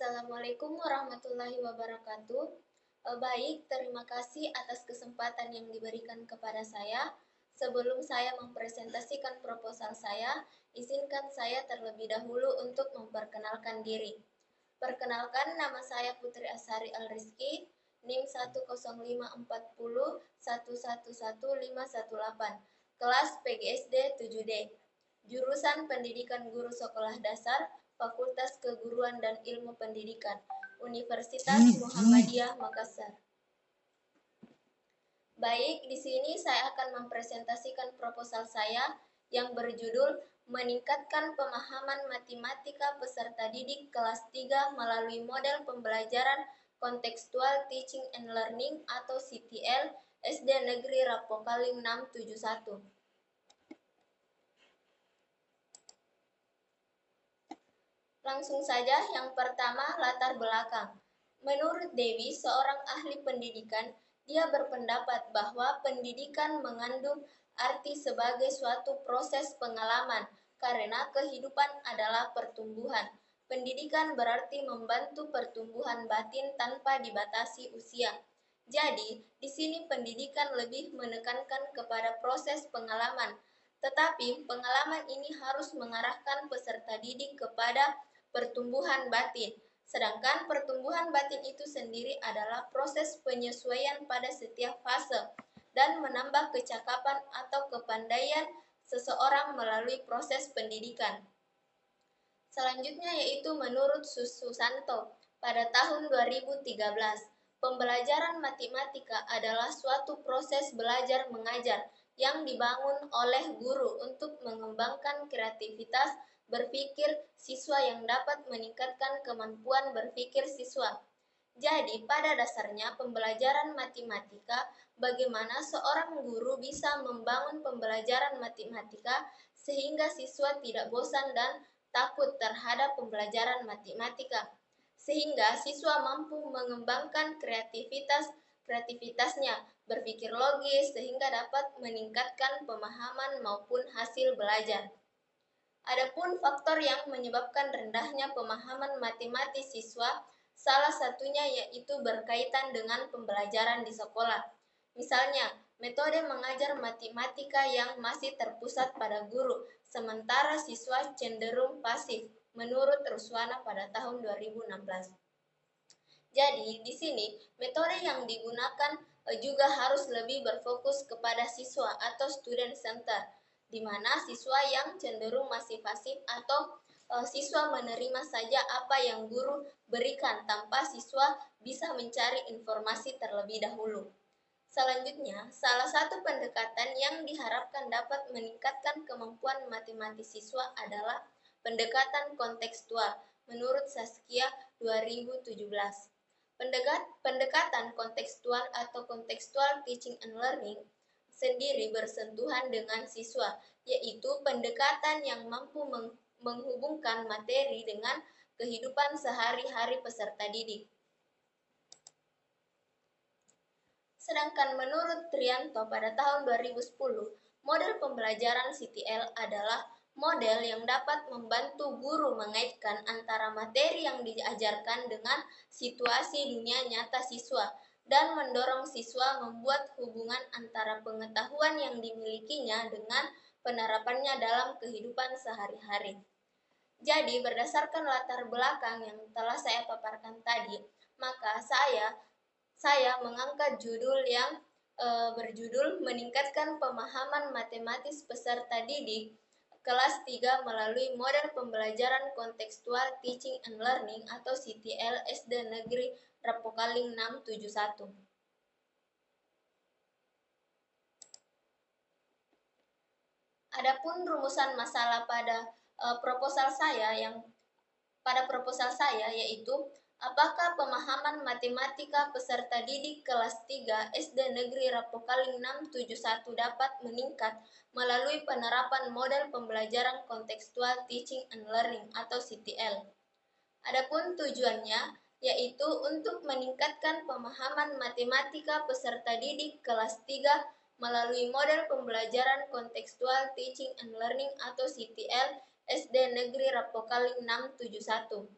Assalamualaikum warahmatullahi wabarakatuh. Baik, terima kasih atas kesempatan yang diberikan kepada saya. Sebelum saya mempresentasikan proposal saya, izinkan saya terlebih dahulu untuk memperkenalkan diri. Perkenalkan, nama saya Putri Asari Al-Rizki, NIM 10540111518, kelas PGSD 7D, jurusan Pendidikan Guru Sekolah Dasar, Fakultas Keguruan dan Ilmu Pendidikan, Universitas Muhammadiyah Makassar. Baik, di sini saya akan mempresentasikan proposal saya yang berjudul Meningkatkan Pemahaman Matematika Peserta Didik Kelas 3 melalui Model Pembelajaran Kontekstual Teaching and Learning atau CTL SD Negeri Rapokaling 671. Langsung saja, yang pertama, latar belakang. Menurut Dewi, seorang ahli pendidikan, dia berpendapat bahwa pendidikan mengandung arti sebagai suatu proses pengalaman, karena kehidupan adalah pertumbuhan. Pendidikan berarti membantu pertumbuhan batin tanpa dibatasi usia. Jadi, di sini pendidikan lebih menekankan kepada proses pengalaman, tetapi pengalaman ini harus mengarahkan peserta didik kepada pertumbuhan batin. Sedangkan pertumbuhan batin itu sendiri adalah proses penyesuaian pada setiap fase dan menambah kecakapan atau kepandaian seseorang melalui proses pendidikan. Selanjutnya yaitu menurut Susanto pada tahun 2013, pembelajaran matematika adalah suatu proses belajar mengajar yang dibangun oleh guru untuk mengembangkan kreativitas berpikir siswa yang dapat meningkatkan kemampuan berpikir siswa. Jadi, pada dasarnya pembelajaran matematika, bagaimana seorang guru bisa membangun pembelajaran matematika sehingga siswa tidak bosan dan takut terhadap pembelajaran matematika, sehingga siswa mampu mengembangkan kreativitasnya, berpikir logis sehingga dapat meningkatkan pemahaman maupun hasil belajar. Adapun faktor yang menyebabkan rendahnya pemahaman matematis siswa, salah satunya yaitu berkaitan dengan pembelajaran di sekolah. Misalnya, metode mengajar matematika yang masih terpusat pada guru, sementara siswa cenderung pasif, menurut Ruswana pada tahun 2016. Jadi, di sini metode yang digunakan juga harus lebih berfokus kepada siswa atau student center, di mana siswa yang cenderung masih pasif atau siswa menerima saja apa yang guru berikan tanpa siswa bisa mencari informasi terlebih dahulu. Selanjutnya, salah satu pendekatan yang diharapkan dapat meningkatkan kemampuan matematis siswa adalah pendekatan kontekstual menurut Saskia 2017. Pendekatan kontekstual atau kontekstual teaching and learning sendiri bersentuhan dengan siswa, yaitu pendekatan yang mampu menghubungkan materi dengan kehidupan sehari-hari peserta didik. Sedangkan menurut Trianto pada tahun 2010, model pembelajaran CTL adalah model yang dapat membantu guru mengaitkan antara materi yang diajarkan dengan situasi dunia nyata siswa dan mendorong siswa membuat hubungan antara pengetahuan yang dimilikinya dengan penerapannya dalam kehidupan sehari-hari. Jadi, berdasarkan latar belakang yang telah saya paparkan tadi, maka saya mengangkat judul yang berjudul Meningkatkan Pemahaman Matematis Peserta Didik kelas 3 melalui model pembelajaran kontekstual Teaching and Learning atau CTL SD Negeri Rapokaling 671. Adapun rumusan masalah pada proposal saya yaitu apakah pemahaman matematika peserta didik kelas 3 SD Negeri Rapokaling 671 dapat meningkat melalui penerapan model pembelajaran kontekstual Teaching and Learning atau CTL. Adapun tujuannya yaitu untuk meningkatkan pemahaman matematika peserta didik kelas 3 melalui model pembelajaran kontekstual Teaching and Learning atau CTL SD Negeri Rapokaling 671.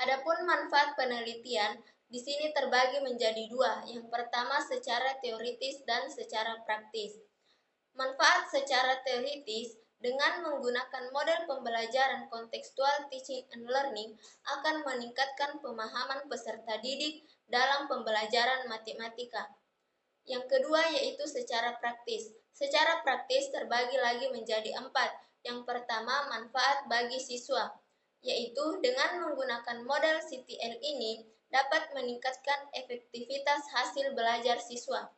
Adapun manfaat penelitian di sini terbagi menjadi dua. Yang pertama secara teoritis dan secara praktis. Manfaat secara teoritis dengan menggunakan model pembelajaran kontekstual teaching and learning akan meningkatkan pemahaman peserta didik dalam pembelajaran matematika. Yang kedua yaitu secara praktis. Secara praktis terbagi lagi menjadi 4. Yang pertama manfaat bagi siswa, yaitu dengan menggunakan model CTL ini dapat meningkatkan efektivitas hasil belajar siswa.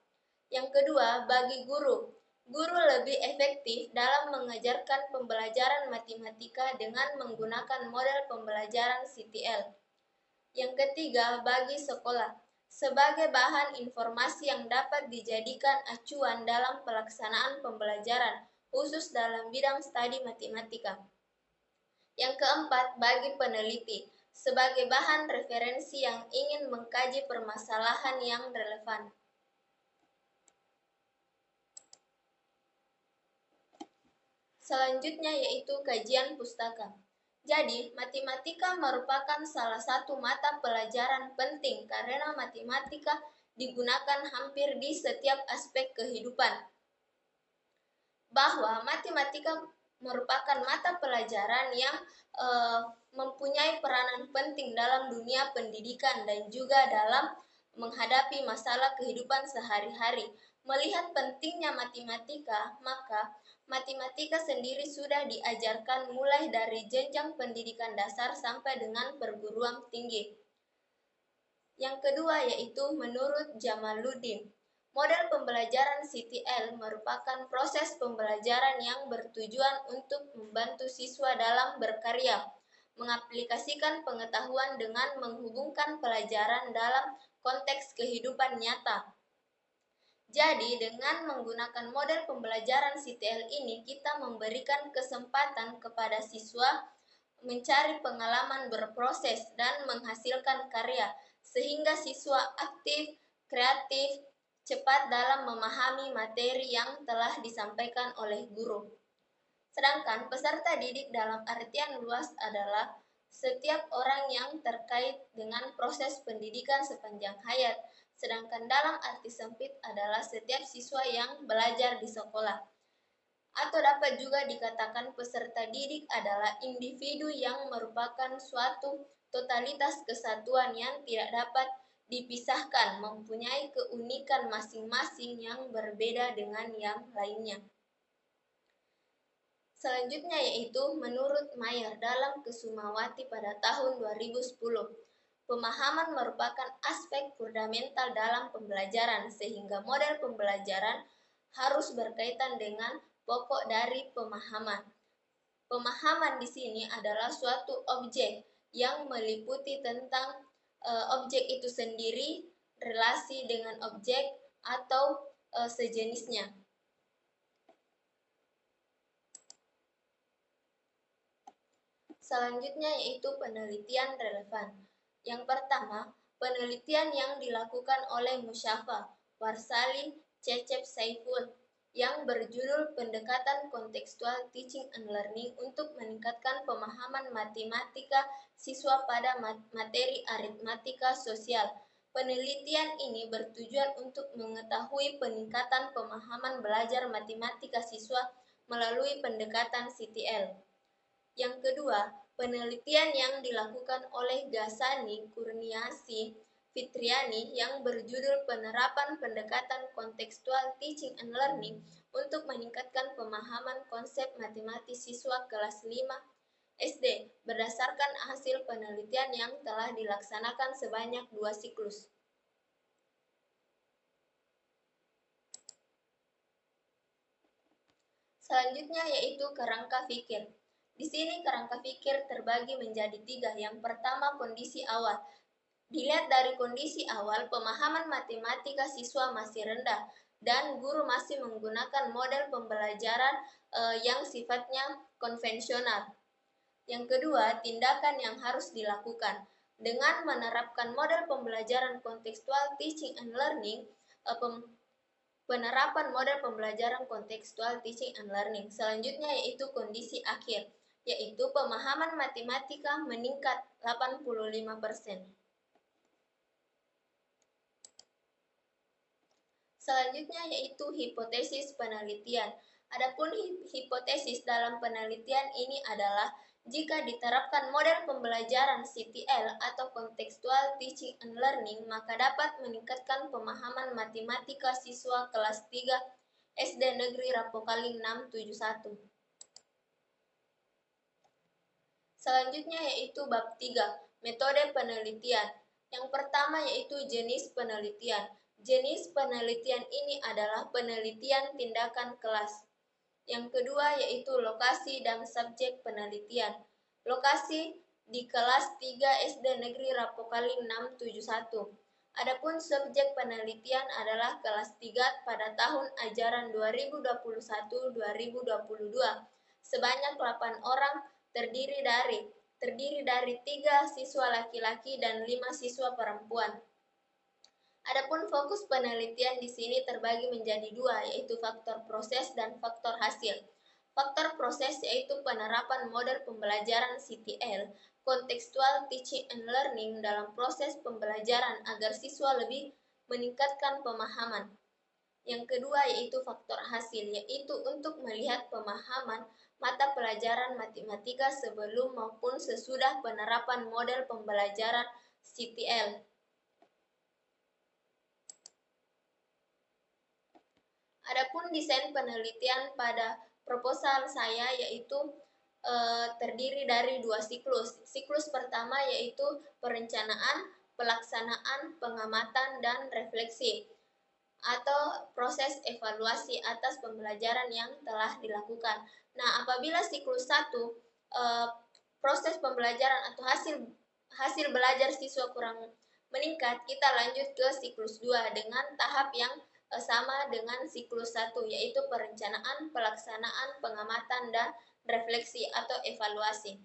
Yang kedua, bagi guru. Guru lebih efektif dalam mengajarkan pembelajaran matematika dengan menggunakan model pembelajaran CTL. Yang ketiga, bagi sekolah, sebagai bahan informasi yang dapat dijadikan acuan dalam pelaksanaan pembelajaran, khusus dalam bidang studi matematika. Yang keempat, bagi peneliti, sebagai bahan referensi yang ingin mengkaji permasalahan yang relevan. Selanjutnya yaitu kajian pustaka. Jadi, matematika merupakan salah satu mata pelajaran penting karena matematika digunakan hampir di setiap aspek kehidupan. Bahwa matematika merupakan mata pelajaran yang mempunyai peranan penting dalam dunia pendidikan dan juga dalam menghadapi masalah kehidupan sehari-hari. Melihat pentingnya matematika, maka matematika sendiri sudah diajarkan mulai dari jenjang pendidikan dasar sampai dengan perguruan tinggi. Yang kedua yaitu menurut Jamaluddin, model pembelajaran CTL merupakan proses pembelajaran yang bertujuan untuk membantu siswa dalam berkarya, mengaplikasikan pengetahuan dengan menghubungkan pelajaran dalam konteks kehidupan nyata. Jadi, dengan menggunakan model pembelajaran CTL ini, kita memberikan kesempatan kepada siswa mencari pengalaman berproses dan menghasilkan karya, sehingga siswa aktif, kreatif, cepat dalam memahami materi yang telah disampaikan oleh guru. Sedangkan peserta didik dalam artian luas adalah setiap orang yang terkait dengan proses pendidikan sepanjang hayat, sedangkan dalam arti sempit adalah setiap siswa yang belajar di sekolah. Atau dapat juga dikatakan peserta didik adalah individu yang merupakan suatu totalitas kesatuan yang tidak dapat dipisahkan, mempunyai keunikan masing-masing yang berbeda dengan yang lainnya. Selanjutnya yaitu menurut Mayer dalam Kusumawati pada tahun 2010, pemahaman merupakan aspek fundamental dalam pembelajaran sehingga model pembelajaran harus berkaitan dengan pokok dari pemahaman. Pemahaman di sini adalah suatu objek yang meliputi tentang objek itu sendiri, relasi dengan objek atau sejenisnya. Selanjutnya yaitu penelitian relevan. Yang pertama, penelitian yang dilakukan oleh Musyafa, Warsali, Cecep Saiful yang berjudul Pendekatan Kontekstual Teaching and Learning untuk meningkatkan pemahaman matematika siswa pada materi aritmatika sosial. Penelitian ini bertujuan untuk mengetahui peningkatan pemahaman belajar matematika siswa melalui pendekatan CTL. Yang kedua, penelitian yang dilakukan oleh Ghazani, Kurniasi, Fitriani yang berjudul Penerapan Pendekatan Kontekstual Teaching and Learning untuk meningkatkan pemahaman konsep matematis siswa kelas 5 SD berdasarkan hasil penelitian yang telah dilaksanakan sebanyak 2 siklus. Selanjutnya yaitu kerangka fikir. Di sini kerangka fikir terbagi menjadi 3. Yang pertama, kondisi awal. Dilihat dari kondisi awal, pemahaman matematika siswa masih rendah dan guru masih menggunakan model pembelajaran yang sifatnya konvensional. Yang kedua, tindakan yang harus dilakukan. Dengan menerapkan model pembelajaran kontekstual teaching and learning, penerapan model pembelajaran kontekstual teaching and learning. Selanjutnya yaitu kondisi akhir. yaitu pemahaman matematika meningkat 85%. Selanjutnya yaitu hipotesis penelitian. Adapun hipotesis dalam penelitian ini adalah jika diterapkan model pembelajaran CTL atau Contextual Teaching and Learning, maka dapat meningkatkan pemahaman matematika siswa kelas 3 SD Negeri Rapokaling 671. Selanjutnya yaitu bab 3, metode penelitian. Yang pertama yaitu jenis penelitian. Jenis penelitian ini adalah penelitian tindakan kelas. Yang kedua yaitu lokasi dan subjek penelitian. Lokasi di kelas 3 SD Negeri Rapokaling 671. Adapun subjek penelitian adalah kelas 3 pada tahun ajaran 2021-2022. Sebanyak 8 orang terdiri dari 3 siswa laki-laki dan 5 siswa perempuan. Adapun fokus penelitian di sini terbagi menjadi 2, yaitu faktor proses dan faktor hasil. Faktor proses yaitu penerapan model pembelajaran CTL, Contextual Teaching and Learning, dalam proses pembelajaran agar siswa lebih meningkatkan pemahaman. Yang kedua yaitu faktor hasil, yaitu untuk melihat pemahaman mata pelajaran matematika sebelum maupun sesudah penerapan model pembelajaran CTL. Adapun desain penelitian pada proposal saya yaitu terdiri dari 2 siklus. Siklus pertama yaitu perencanaan, pelaksanaan, pengamatan, dan refleksi atau proses evaluasi atas pembelajaran yang telah dilakukan. Nah, apabila siklus 1 proses pembelajaran atau hasil belajar siswa kurang meningkat, kita lanjut ke siklus 2 dengan tahap yang sama dengan siklus 1, yaitu perencanaan, pelaksanaan, pengamatan, dan refleksi atau evaluasi.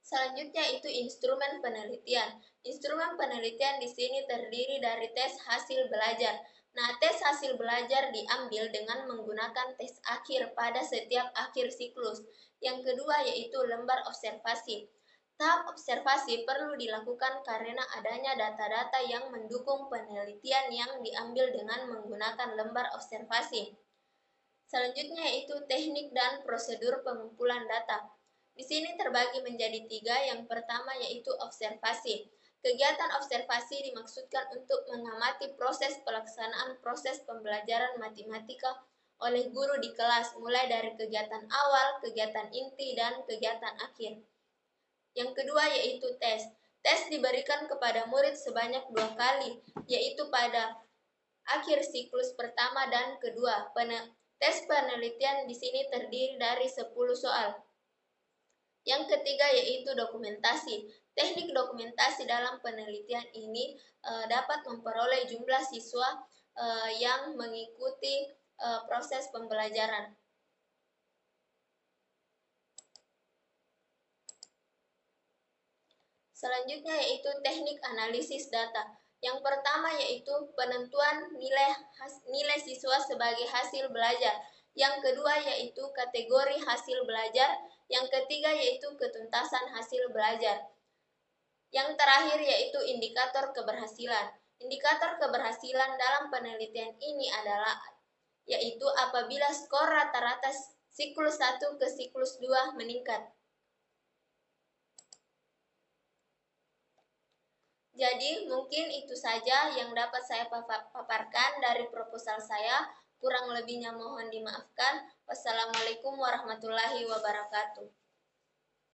Selanjutnya itu instrumen penelitian. Instrumen penelitian di sini terdiri dari tes hasil belajar. Nah, tes hasil belajar diambil dengan menggunakan tes akhir pada setiap akhir siklus. Yang kedua yaitu lembar observasi. Tahap observasi perlu dilakukan karena adanya data-data yang mendukung penelitian yang diambil dengan menggunakan lembar observasi. Selanjutnya yaitu teknik dan prosedur pengumpulan data. Di sini terbagi menjadi 3. Yang pertama yaitu observasi. Kegiatan observasi dimaksudkan untuk mengamati proses pelaksanaan proses pembelajaran matematika oleh guru di kelas, mulai dari kegiatan awal, kegiatan inti, dan kegiatan akhir. Yang kedua yaitu tes. Tes diberikan kepada murid sebanyak 2 kali, yaitu pada akhir siklus pertama dan kedua. Tes penelitian di sini terdiri dari 10 soal. Yang ketiga yaitu dokumentasi. Teknik dokumentasi dalam penelitian ini dapat memperoleh jumlah siswa yang mengikuti proses pembelajaran. Selanjutnya yaitu teknik analisis data. Yang pertama yaitu penentuan nilai siswa sebagai hasil belajar. Yang kedua yaitu kategori hasil belajar. Yang ketiga yaitu ketuntasan hasil belajar. Yang terakhir yaitu indikator keberhasilan. Indikator keberhasilan dalam penelitian ini adalah yaitu apabila skor rata-rata siklus 1 ke siklus 2 meningkat. Jadi mungkin itu saja yang dapat saya paparkan dari proposal saya. Kurang lebihnya mohon dimaafkan. Wassalamualaikum warahmatullahi wabarakatuh.